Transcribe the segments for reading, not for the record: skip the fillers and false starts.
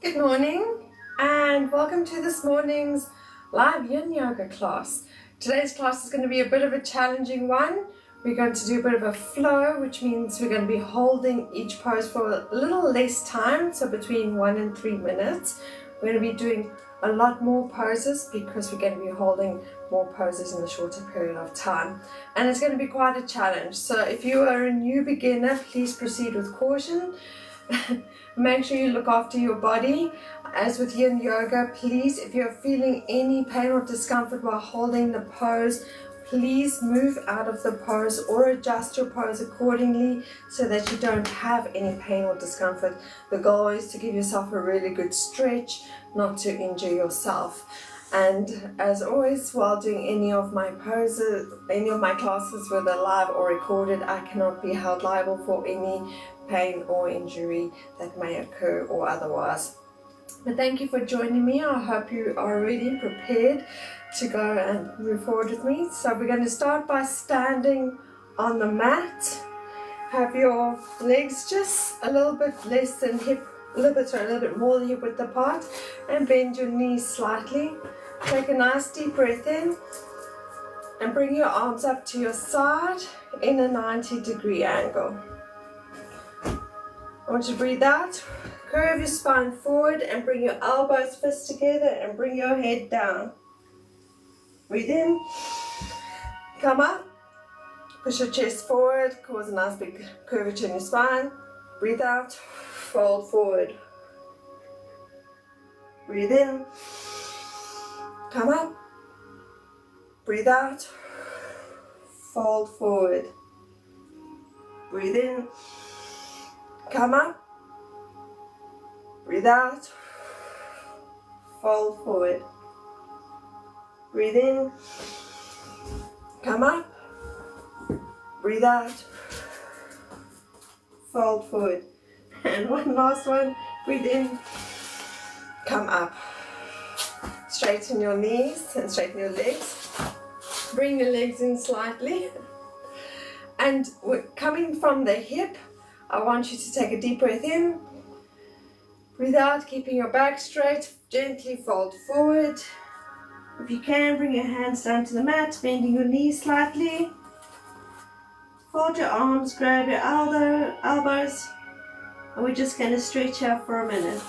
Good morning and welcome to this morning's live Yin Yoga class. Today's class is going to be a bit of a challenging one. We're going to do a bit of a flow, which means we're going to be holding each pose for a little less time, so between 1 and 3 minutes. We're going to be doing a lot more poses because we're going to be holding more poses in a shorter period of time. And it's going to be quite a challenge. So if you are a new beginner, please proceed with caution. Make sure you look after your body. As with Yin Yoga, please, if you're feeling any pain or discomfort while holding the pose, please move out of the pose or adjust your pose accordingly so that you don't have any pain or discomfort. The goal is to give yourself a really good stretch, not to injure yourself. And as always, while doing any of my poses, any of my classes, whether live or recorded, I cannot be held liable for any pain or injury that may occur or otherwise. But thank you for joining me. I hope you are already prepared to go and move forward with me. So we're going to start by standing on the mat. Have your legs just a little bit less than a little bit more than hip width apart, and bend your knees slightly. Take a nice deep breath in and bring your arms up to your side in a 90-degree angle. I want you to breathe out, curve your spine forward and bring your elbows fist together and bring your head down. Breathe in, come up, push your chest forward, cause a nice big curvature in your spine. Breathe out, fold forward. Breathe in, come up, breathe out, fold forward. Breathe in, come up, breathe out, fold forward. Breathe in, come up, breathe out, fold forward. And one last one, breathe in, come up. Straighten your knees and straighten your legs. Bring your legs in slightly. And coming from the hip, I want you to take a deep breath in. Breathe out, keeping your back straight. Gently fold forward. If you can, bring your hands down to the mat, bending your knees slightly. Fold your arms, grab your elbows. And we're just going to stretch out for a minute.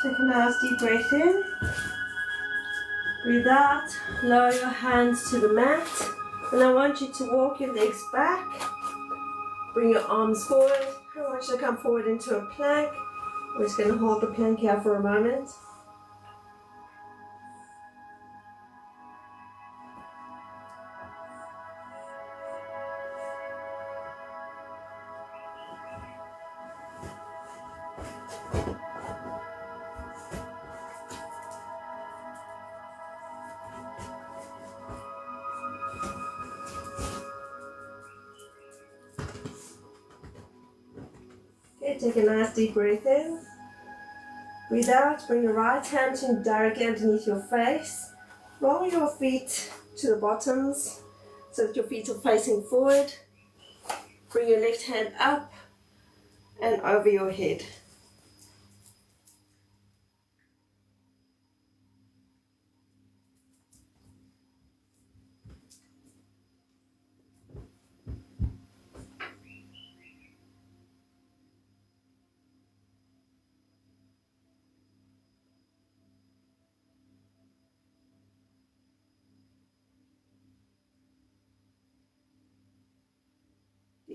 Take a nice deep breath in. Breathe out. Lower your hands to the mat. And I want you to walk your legs back. Bring your arms forward. I want you to come forward into a plank. We're just going to hold the plank here for a moment. Okay, take a nice deep breath in. Breathe out. Bring your right hand directly underneath your face. Roll your feet to the bottoms so that your feet are facing forward. Bring your left hand up and over your head.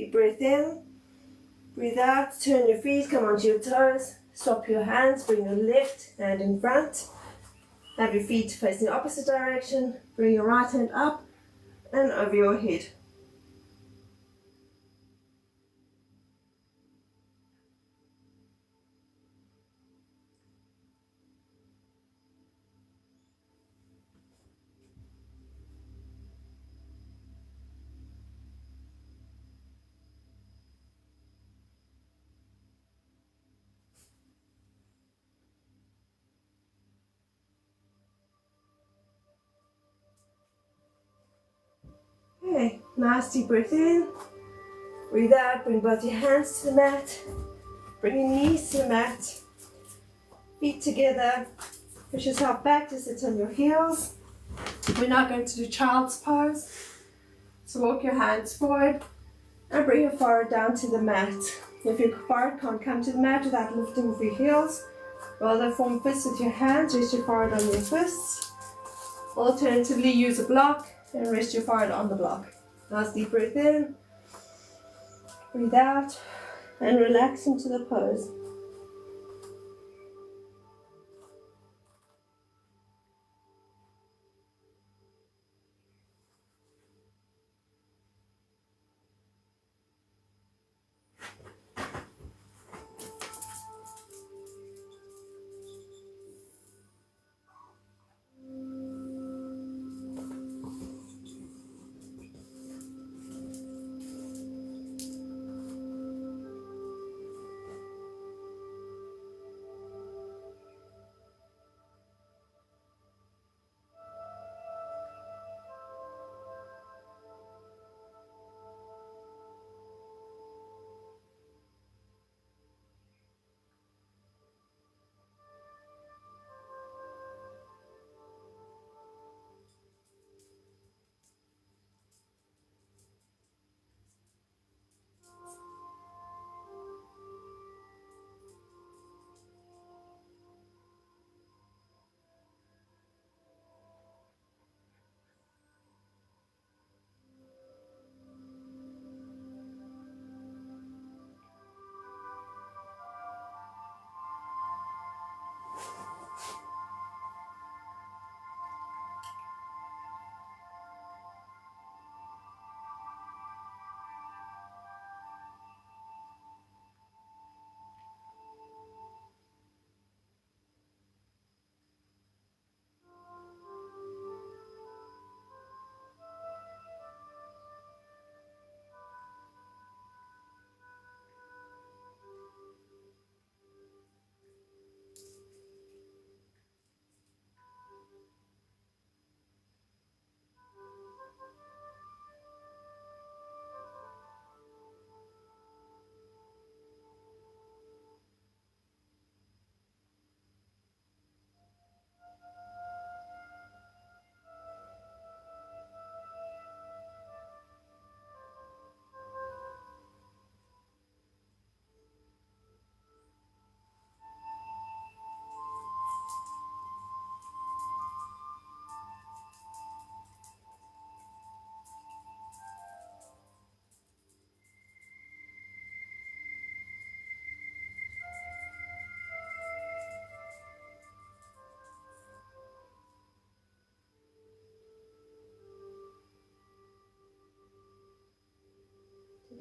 Deep breath in. Breathe out. Turn your feet. Come onto your toes. Stop your hands. Bring your left hand in front. Have your feet facing the opposite direction. Bring your right hand up and over your head. Okay, nice deep breath in. Breathe out. Bring both your hands to the mat. Bring your knees to the mat. Feet together. Push yourself back to sit on your heels. We're now going to do child's pose. So walk your hands forward and bring your forehead down to the mat. If your forehead can't come to the mat without lifting with your heels, rather form fists with your hands, rest your forehead on your fists. Alternatively, use a block and rest your forehead on the block. Nice deep breath in. Breathe out and relax into the pose.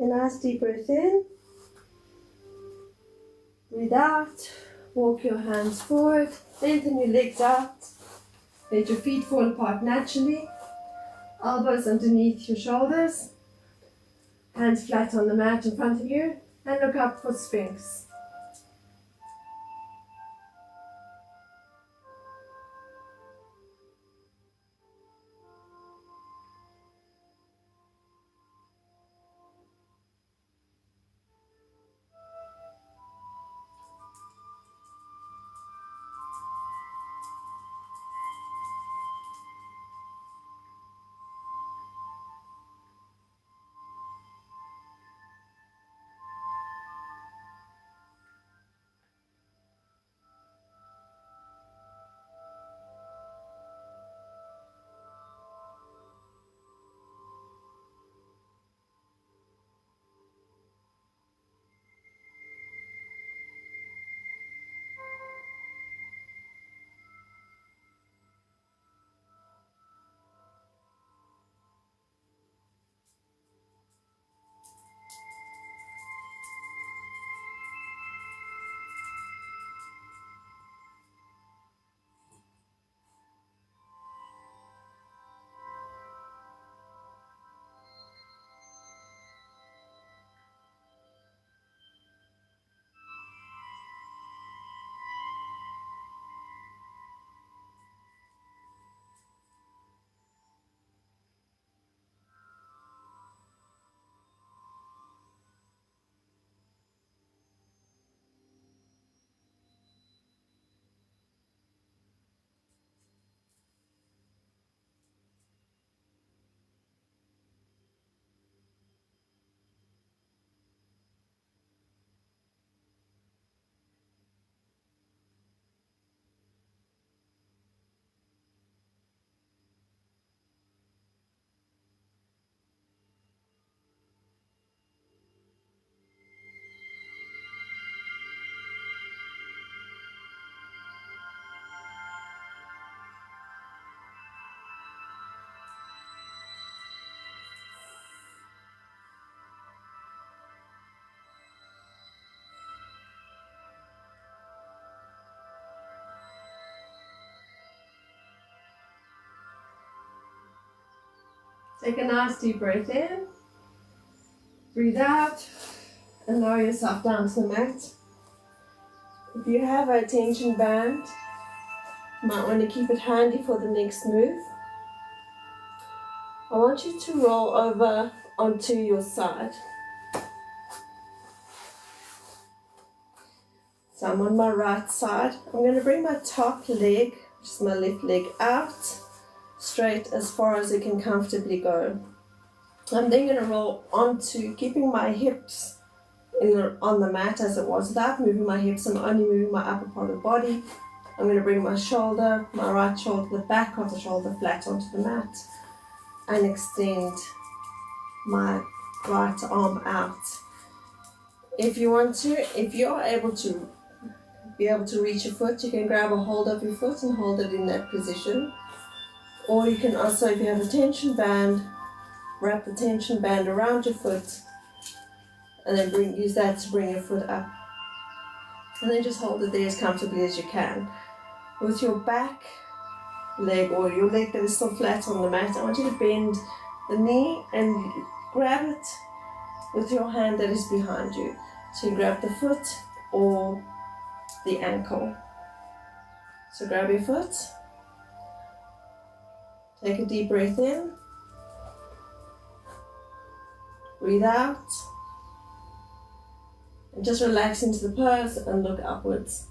A nice deep breath in. Breathe out. Walk your hands forward. Lengthen your legs out. Let your feet fall apart naturally. Elbows underneath your shoulders. Hands flat on the mat in front of you. And look up for Sphinx. Take a nice deep breath in. Breathe out. And lower yourself down to the mat. If you have a tension band, you might want to keep it handy for the next move. I want you to roll over onto your side. So I'm on my right side. I'm going to bring my top leg, which is my left leg, out straight as far as it can comfortably go. I'm then going to roll onto keeping my hips on the mat as it was, without moving my hips. I'm only moving my upper part of the body. I'm going to bring my shoulder, my right shoulder, the back of the shoulder flat onto the mat and extend my right arm out. If you want to, if you're able to reach your foot, you can grab a hold of your foot and hold it in that position. Or you can also, if you have a tension band, wrap the tension band around your foot and then use that to bring your foot up. And then just hold it there as comfortably as you can. With your back leg or your leg that is still flat on the mat, I want you to bend the knee and grab it with your hand that is behind you. So you grab the foot or the ankle. So grab your foot. Take a deep breath in. Breathe out. And just relax into the pose and look upwards.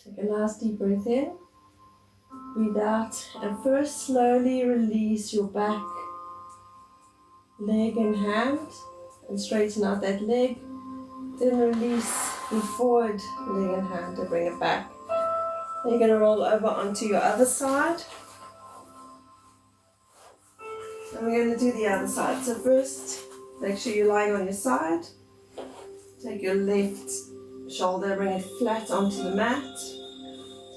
Take a nice deep breath in. Breathe out. And first slowly release your back leg and hand. And straighten out that leg. Then release your forward leg and hand and bring it back. Then you're going to roll over onto your other side. And we're going to do the other side. So first, make sure you're lying on your side. Take your left shoulder, bring it flat onto the mat.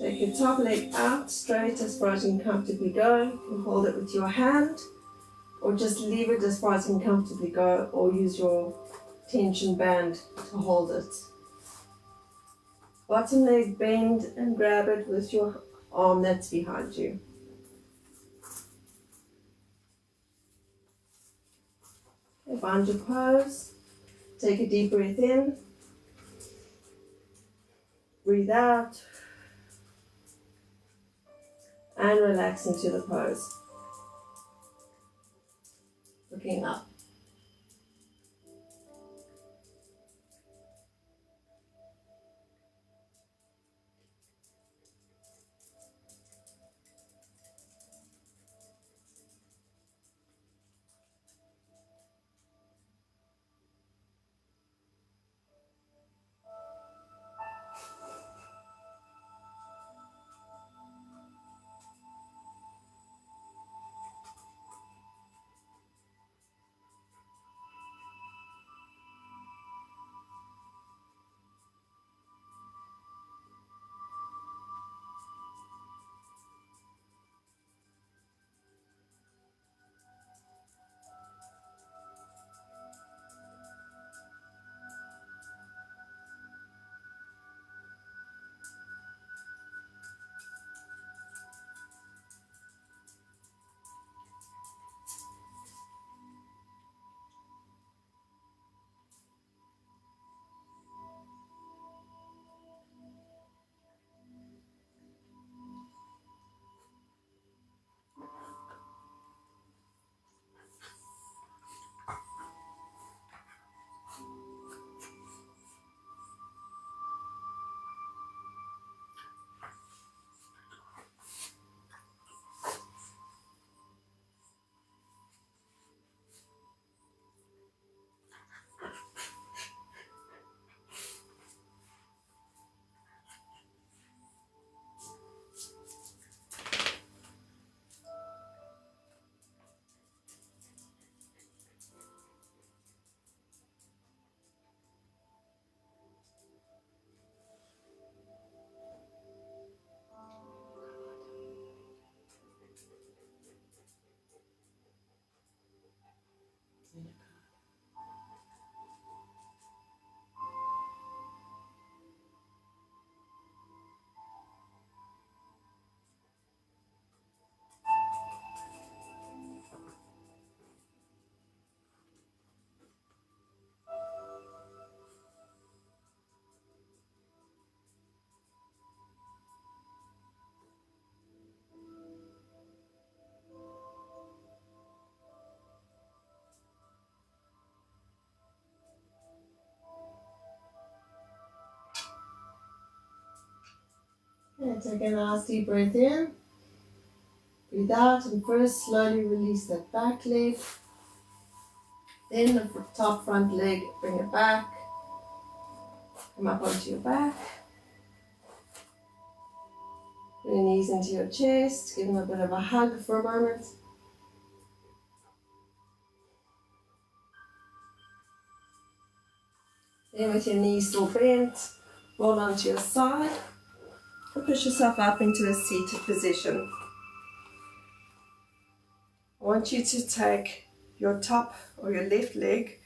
Take your top leg out, straight as far as you can comfortably go. You can hold it with your hand, or just leave it as far as you can comfortably go, or use your tension band to hold it. Bottom leg bend and grab it with your arm that's behind you. Okay, find your pose. Take a deep breath in. Breathe out. And relax into the pose. Looking up. And take a nice deep breath in. Breathe out and first slowly release that back leg. Then the top front leg, bring it back. Come up onto your back. Bring your knees into your chest. Give them a bit of a hug for a moment. Then with your knees still bent, roll onto your side. And push yourself up into a seated position. I want you to take your top or your left leg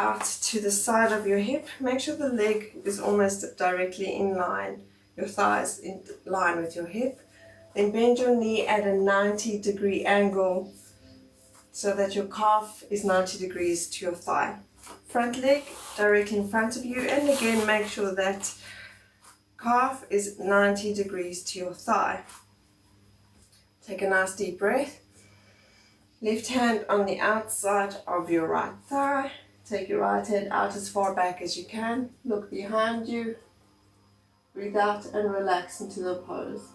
out to the side of your hip. Make sure the leg is almost directly in line, your thighs in line with your hip. Then bend your knee at a 90-degree angle so that your calf is 90 degrees to your thigh. Front leg directly in front of you, and again make sure that calf is 90 degrees to your thigh. Take a nice deep breath. Left hand on the outside of your right thigh. Take your right hand out as far back as you can. Look behind you. Breathe out and relax into the pose.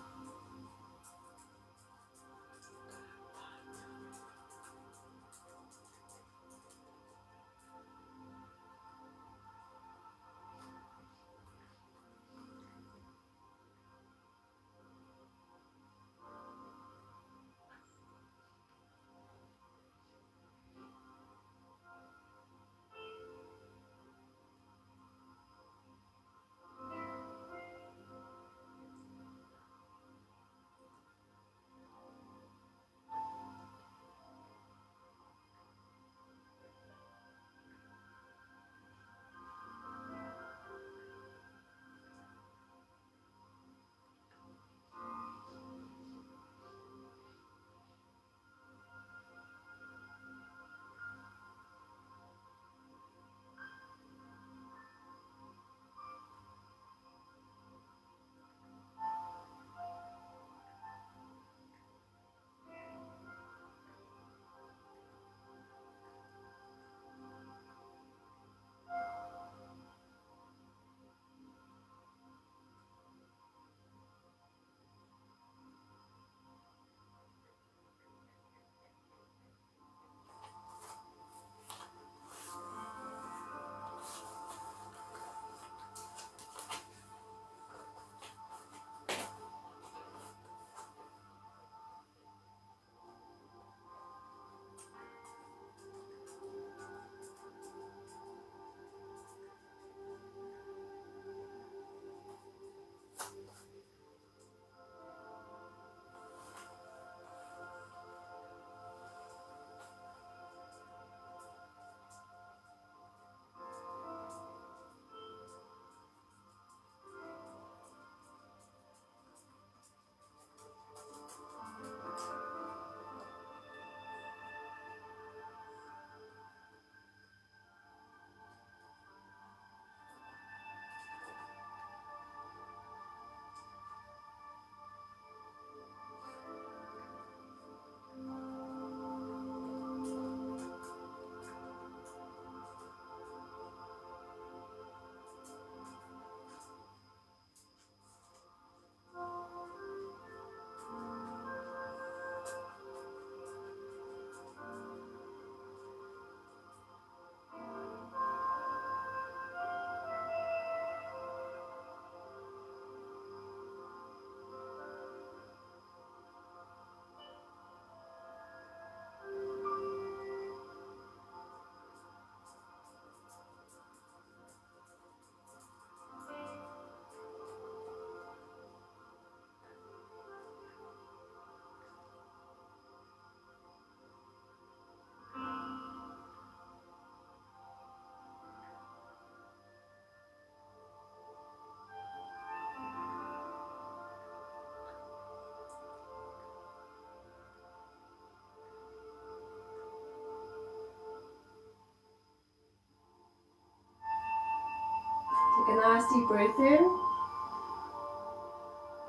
Take a nice deep breath in.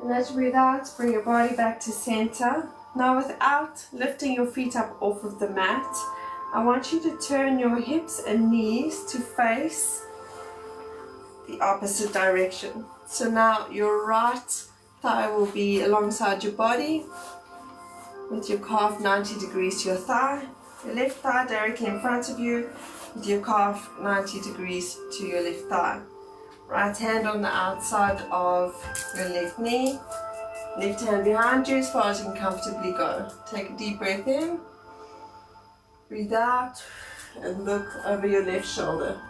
And as you breathe out, bring your body back to center. Now without lifting your feet up off of the mat, I want you to turn your hips and knees to face the opposite direction. So now your right thigh will be alongside your body with your calf 90 degrees to your thigh. Your left thigh directly in front of you with your calf 90 degrees to your left thigh. Right hand on the outside of your left knee. Left hand behind you as far as you can comfortably go. Take a deep breath in. Breathe out and look over your left shoulder.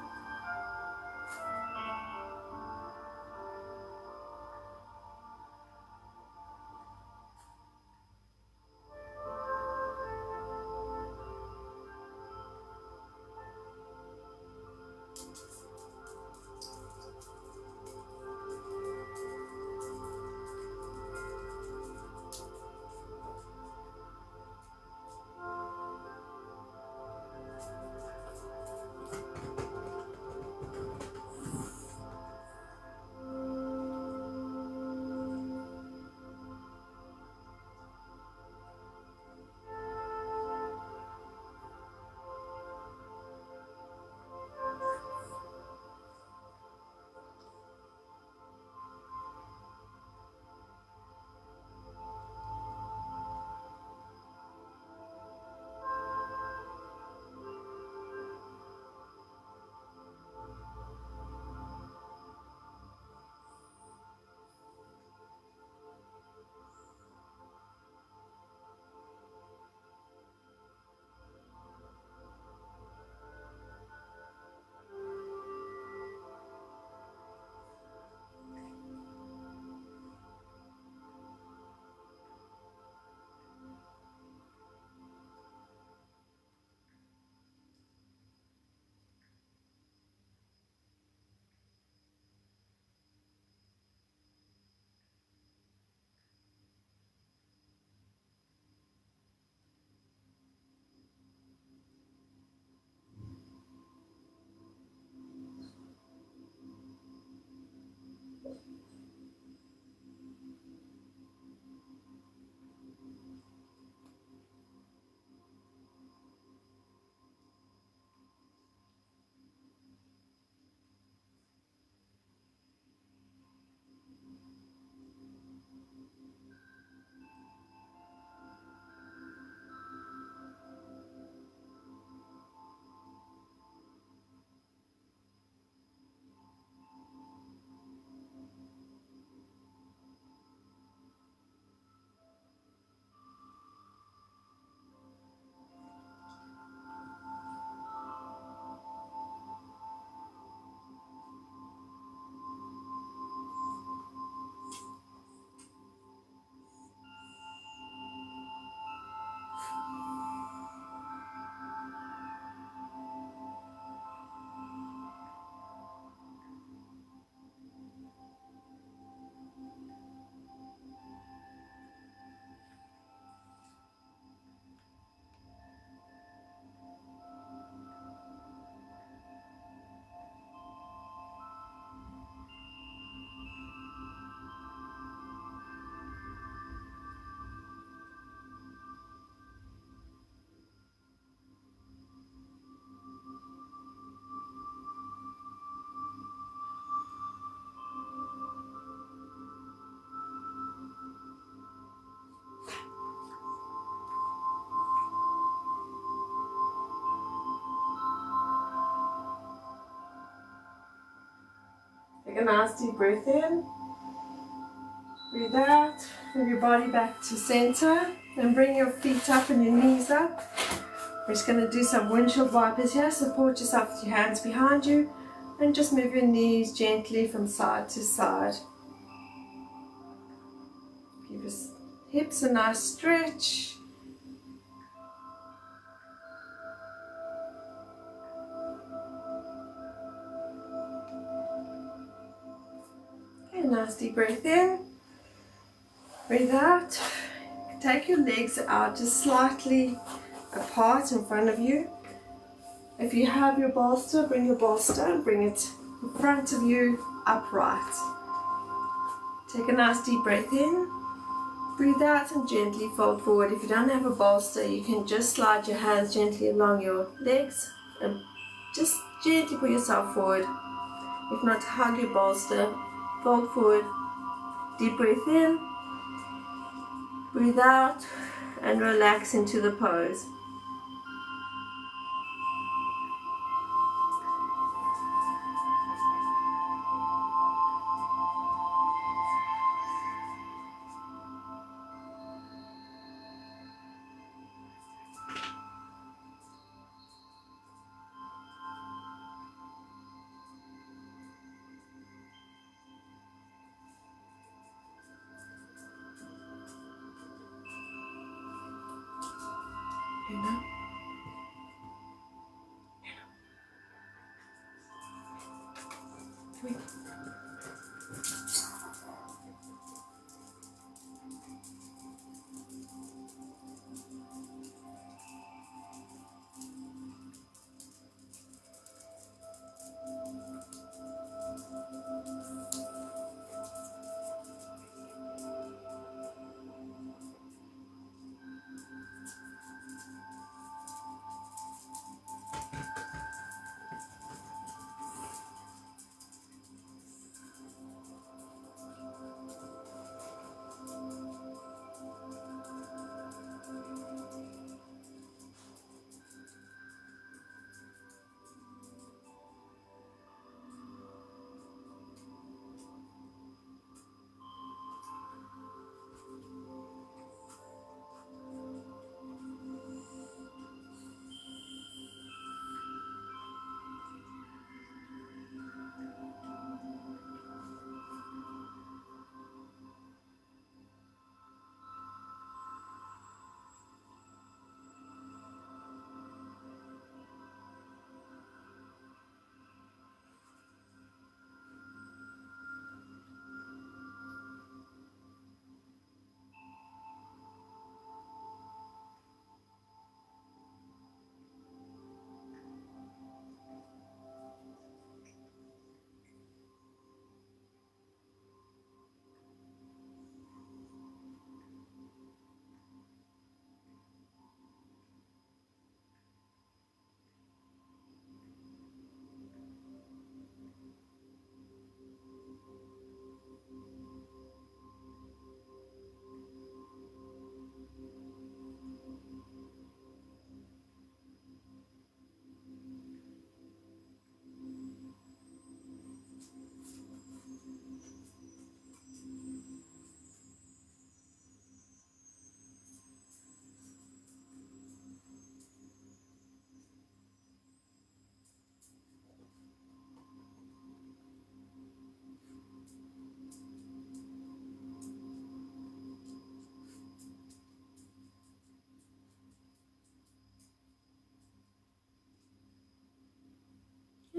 Take a nice deep breath in. Breathe out. Move your body back to center. Then bring your feet up and your knees up. We're just going to do some windshield wipers here. Support yourself with your hands behind you. And just move your knees gently from side to side. Give your hips a nice stretch. Okay, nice deep breath in. Breathe out. Take your legs out just slightly apart in front of you. If you have your bolster, bring your bolster and bring it in front of you upright. Take a nice deep breath in. Breathe out and gently fold forward. If you don't have a bolster, you can just slide your hands gently along your legs and just gently put yourself forward. If not, hug your bolster, fold forward, deep breath in, breathe out and relax into the pose.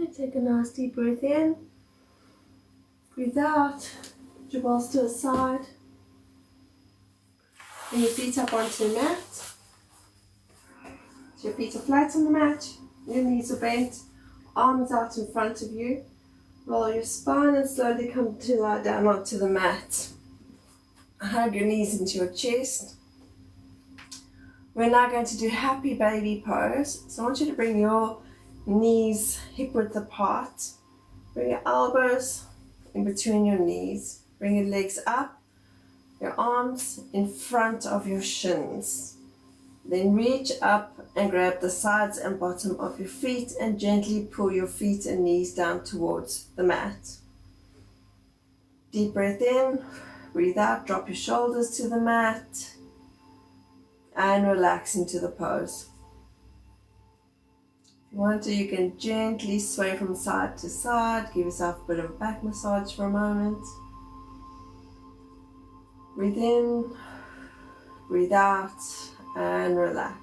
Okay, take a nice deep breath in. Breathe out. Put your balls to the side. Bring your feet up onto the mat. So your feet are flat on the mat. Your knees are bent. Arms out in front of you. Roll your spine and slowly come to lie down onto the mat. Hug your knees into your chest. We're now going to do happy baby pose. So I want you to bring your knees hip width apart. Bring your elbows in between your knees. Bring your legs up, your arms in front of your shins. Then reach up and grab the sides and bottom of your feet and gently pull your feet and knees down towards the mat. Deep breath in, breathe out, drop your shoulders to the mat and relax into the pose. If you want to, you can gently sway from side to side. Give yourself a bit of a back massage for a moment. Breathe in, breathe out, and relax.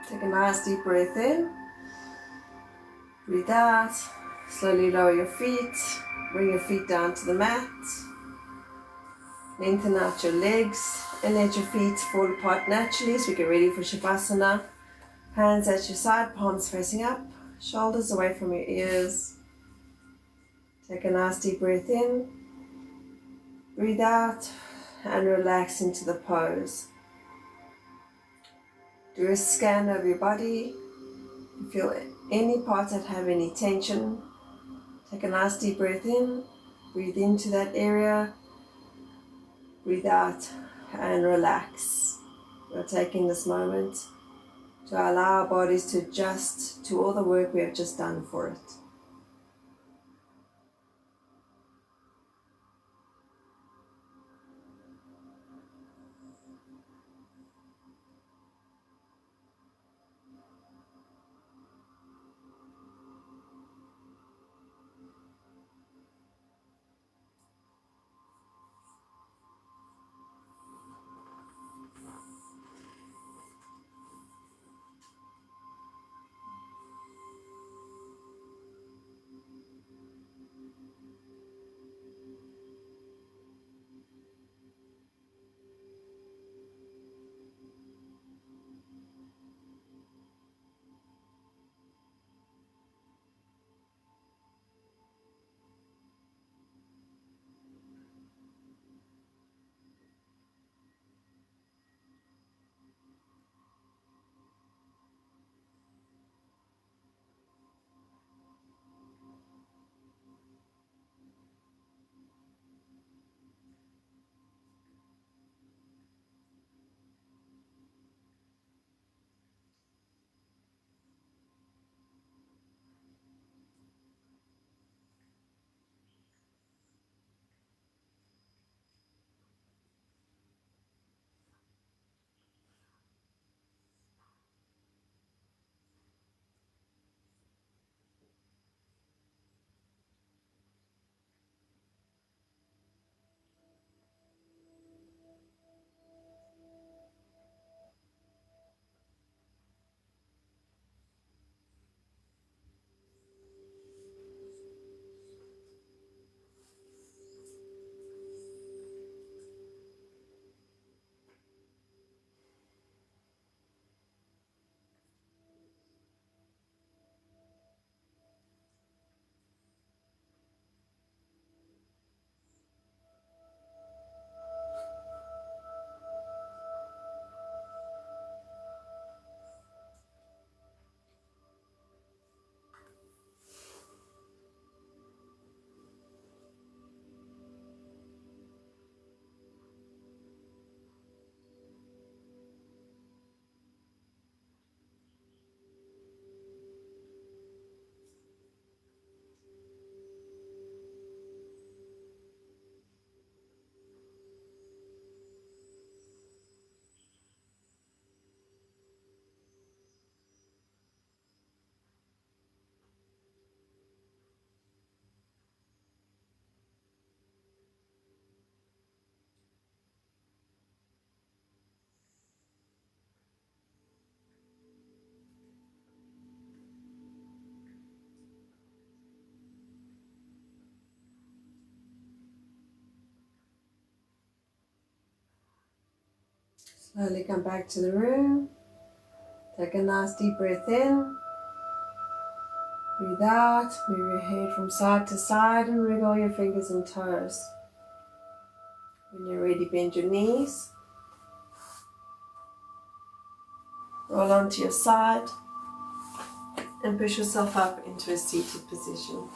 Take a nice deep breath in. Breathe out. Slowly lower your feet. Bring your feet down to the mat. Lengthen out your legs and let your feet fall apart naturally as we get ready for Shavasana. Hands at your side, palms facing up, shoulders away from your ears. Take a nice deep breath in. Breathe out and relax into the pose. Do a scan of your body. Feel any parts that have any tension. Take a nice deep breath in. Breathe into that area. Breathe out and relax. We're taking this moment to allow our bodies to adjust to all the work we have just done for it. Slowly come back to the room. Take a nice deep breath in. Breathe out. Move your head from side to side and wriggle your fingers and toes. When you're ready, bend your knees. Roll onto your side and push yourself up into a seated position.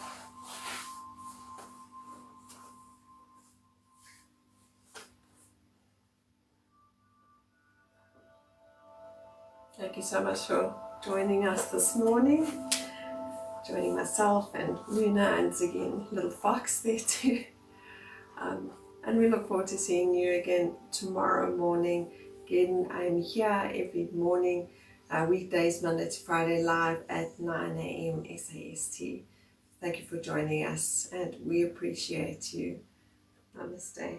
Thank you so much for joining us this morning. Joining myself and Luna and Ziggy, little fox there too. And we look forward to seeing you again tomorrow morning. Again, I am here every morning, weekdays, Monday to Friday, live at 9 a.m. SAST. Thank you for joining us and we appreciate you. Namaste.